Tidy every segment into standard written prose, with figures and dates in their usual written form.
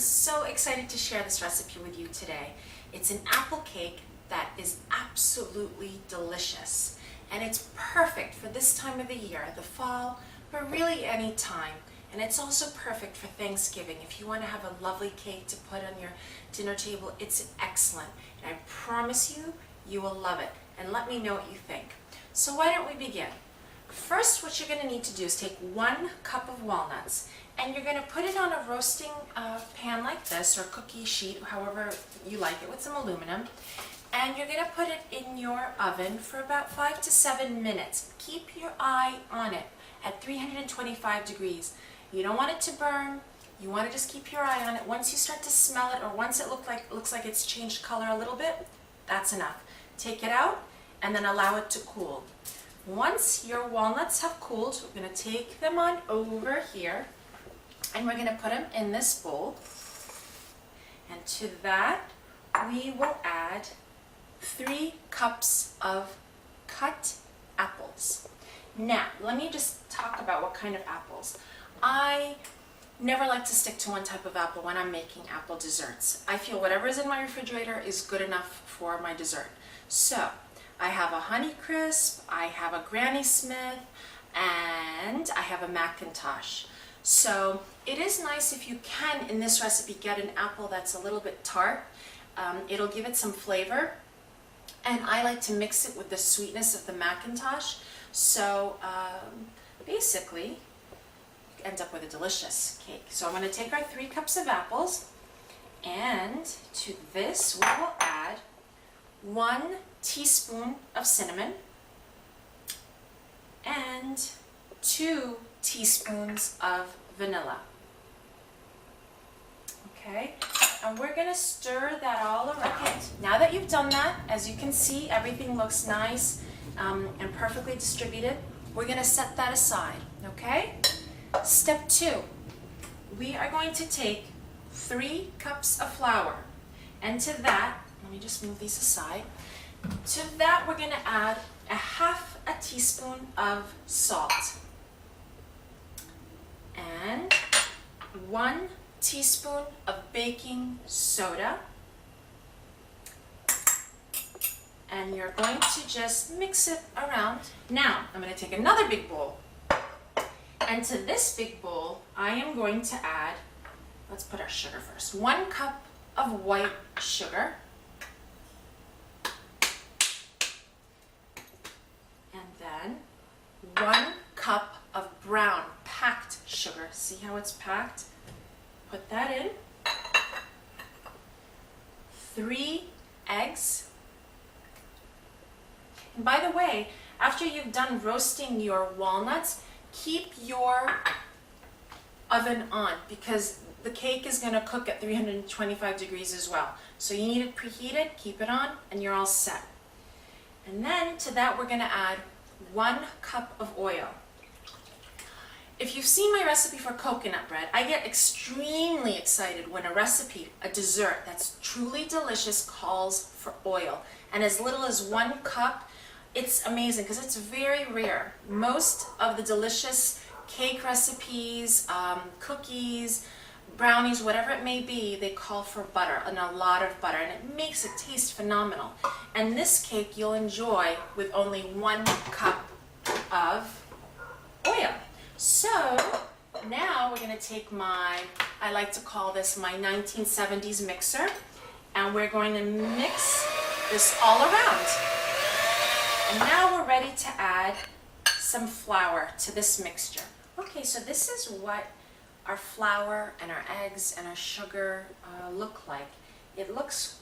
so excited to share this recipe with you today. It's an apple cake that is absolutely delicious, and it's perfect for this time of the year, the fall, but really any time. And it's also perfect for Thanksgiving. If you want to have a lovely cake to put on your dinner table, it's excellent. And I promise you, you will love it. And let me know what you think. So why don't we begin? First, what you're going to need to do is take 1 cup of walnuts, and you're going to put it on a roasting pan like this, or cookie sheet, however you like it, with some aluminum. And you're going to put it in your oven for about 5 to 7 minutes. Keep your eye on it at 325 degrees. You don't want it to burn. You want to just keep your eye on it. Once you start to smell it, or once it looks like it's changed color a little bit, that's enough. Take it out and then allow it to cool. Once your walnuts have cooled, we're going to take them on over here, and we're going to put them in this bowl. And to that, we will add 3 cups of cut apples. Now, let me just talk about what kind of apples. I never like to stick to one type of apple when I'm making apple desserts. I feel whatever is in my refrigerator is good enough for my dessert. So, I have a Honeycrisp, I have a Granny Smith, and I have a Macintosh. So it is nice if you can, in this recipe, get an apple that's a little bit tart. It'll give it some flavor, and I like to mix it with the sweetness of the Macintosh. So basically, you end up with a delicious cake. So I'm going to take our 3 cups of apples, and to this we will add 1 teaspoon of cinnamon and 2 teaspoons of vanilla. Okay, and we're going to stir that all around. Now that you've done that, as you can see, everything looks nice and perfectly distributed. We're going to set that aside, okay? Step 2, we are going to take 3 cups of flour, and to that, let me just move these aside. To that, we're going to add a 1/2 teaspoon of salt and 1 teaspoon of baking soda. And you're going to just mix it around. Now, I'm going to take another big bowl. And to this big bowl, I am going to add, let's put our sugar first, 1 cup of white sugar. And then 1 cup of brown packed sugar. See how it's packed? Put that in. 3 eggs. And by the way, after you've done roasting your walnuts, keep your oven on, because the cake is going to cook at 325 degrees as well. So you need it preheated, keep it on, and you're all set. And then to that, we're going to add 1 cup of oil. If you've seen my recipe for coconut bread, I get extremely excited when a recipe, a dessert that's truly delicious, calls for oil. And as little as 1 cup, it's amazing because it's very rare. Most of the delicious cake recipes, cookies, brownies, whatever it may be, they call for butter, and a lot of butter, and it makes it taste phenomenal. And this cake you'll enjoy with only 1 cup of oil. So now we're going to take I like to call this my 1970s mixer, and we're going to mix this all around. And now we're ready to add some flour to this mixture. Okay, so this is what our flour and our eggs and our sugar look like. It looks,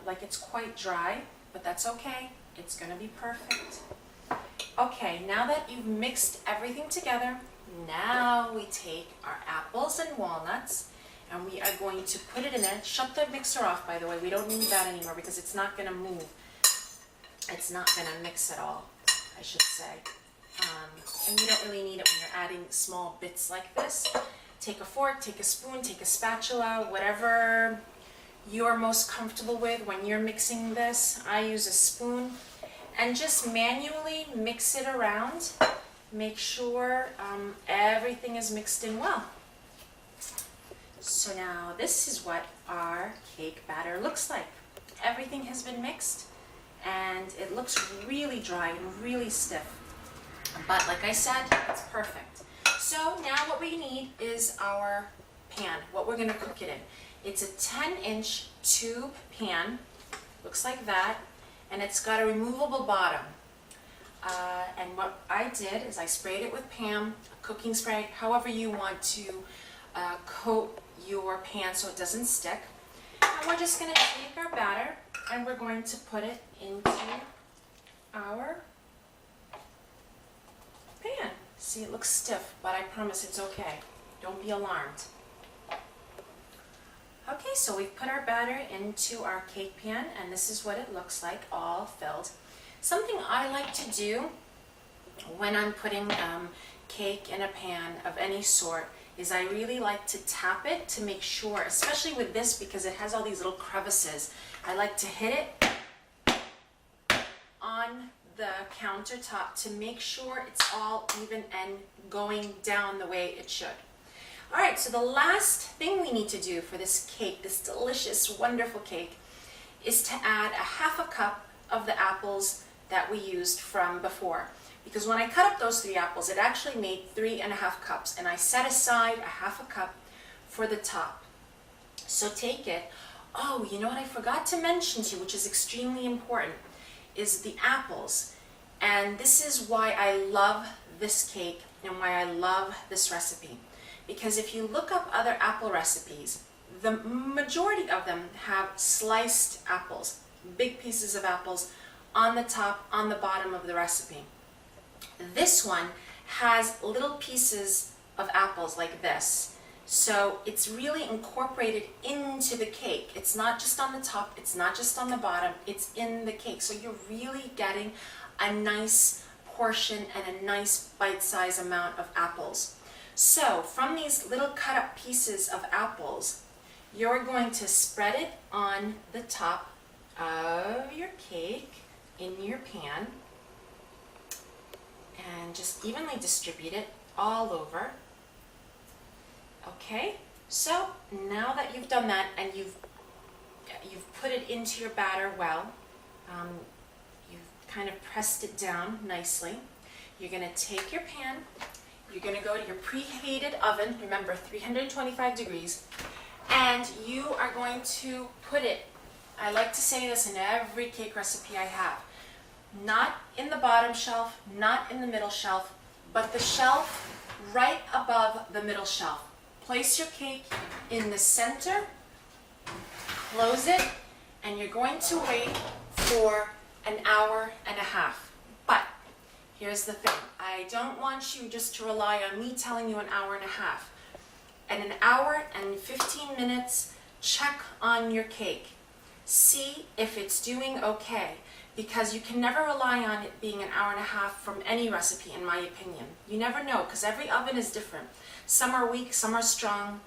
like it's quite dry, but that's okay. It's going to be perfect. Okay, now that you've mixed everything together, now we take our apples and walnuts, and we are going to put it in there. Shut the mixer off, by the way. We don't need that anymore because it's not going to move. It's not going to mix at all, I should say. And you don't really need it when you're adding small bits like this. Take a fork, take a spoon, take a spatula, whatever you're most comfortable with when you're mixing this. I use a spoon, and just manually mix it around. Make sure everything is mixed in well. So now this is what our cake batter looks like. Everything has been mixed and it looks really dry and really stiff. But like I said, it's perfect. So now what we need is our pan, what we're gonna cook it in. It's a 10-inch tube pan, looks like that, and it's got a removable bottom. And what I did is I sprayed it with Pam, cooking spray, however you want to coat your pan so it doesn't stick. And we're just gonna take our batter and we're going to put it into our pan. See, it looks stiff, but I promise it's okay. Don't be alarmed. Okay, so we've put our batter into our cake pan and this is what it looks like, all filled. Something I like to do when I'm putting cake in a pan of any sort is I really like to tap it to make sure, especially with this because it has all these little crevices, I like to hit it on the countertop to make sure it's all even and going down the way it should. All right, so the last thing we need to do for this cake, this delicious, wonderful cake, is to add a half a cup of the apples that we used from before. Because when I cut up those 3 apples, it actually made 3.5 cups, and I set aside a half a cup for the top. So take it. Oh, you know what I forgot to mention to you, which is extremely important, is the apples. And this is why I love this cake and why I love this recipe. Because if you look up other apple recipes, the majority of them have sliced apples, big pieces of apples on the top, on the bottom of the recipe. This one has little pieces of apples like this. So it's really incorporated into the cake. It's not just on the top, it's not just on the bottom, it's in the cake. So you're really getting a nice portion and a nice bite-sized amount of apples. So from these little cut up pieces of apples, you're going to spread it on the top of your cake in your pan and just evenly distribute it all over. Okay, so now that you've done that and you've put it into your batter well, you've kind of pressed it down nicely, you're going to take your pan, you're going to go to your preheated oven, remember 325 degrees, and you are going to put it, I like to say this in every cake recipe I have, not in the bottom shelf, not in the middle shelf, but the shelf right above the middle shelf. Place your cake in the center, close it, and you're going to wait for an hour and a half. But here's the thing, I don't want you just to rely on me telling you an hour and a half. At an hour and 15 minutes, check on your cake. See if it's doing okay, because you can never rely on it being an hour and a half from any recipe, in my opinion. You never know, because every oven is different. Some are weak, some are strong.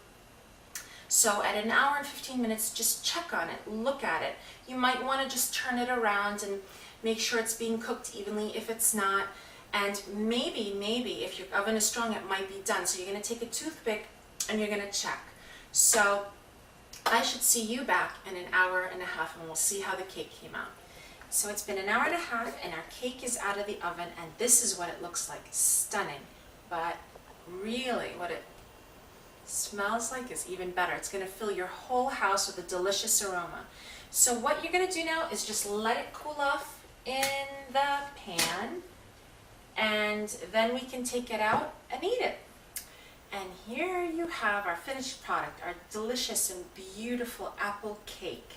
So at an hour and 15 minutes, just check on it, look at it. You might want to just turn it around and make sure it's being cooked evenly if it's not. And maybe if your oven is strong, it might be done. So you're going to take a toothpick and you're going to check. So I should see you back in an hour and a half and we'll see how the cake came out. So it's been an hour and a half and our cake is out of the oven and this is what it looks like. Stunning. But really what it smells like is even better. It's going to fill your whole house with a delicious aroma. So what you're going to do now is just let it cool off in the pan and then we can take it out and eat it. And here you have our finished product, our delicious and beautiful apple cake.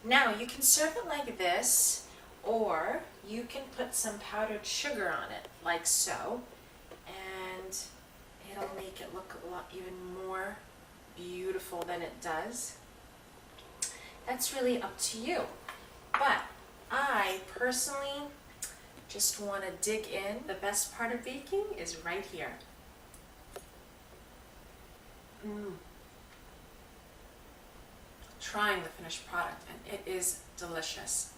Now you can serve it like this, or you can put some powdered sugar on it, like so, and it'll make it look a lot even more beautiful than it does. That's really up to you. But I personally just want to dig in. The best part of baking is right here. Trying the finished product, and it is delicious.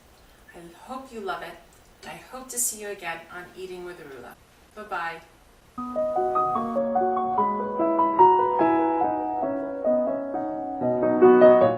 I hope you love it. I hope to see you again on Eating with Arula. Bye-bye.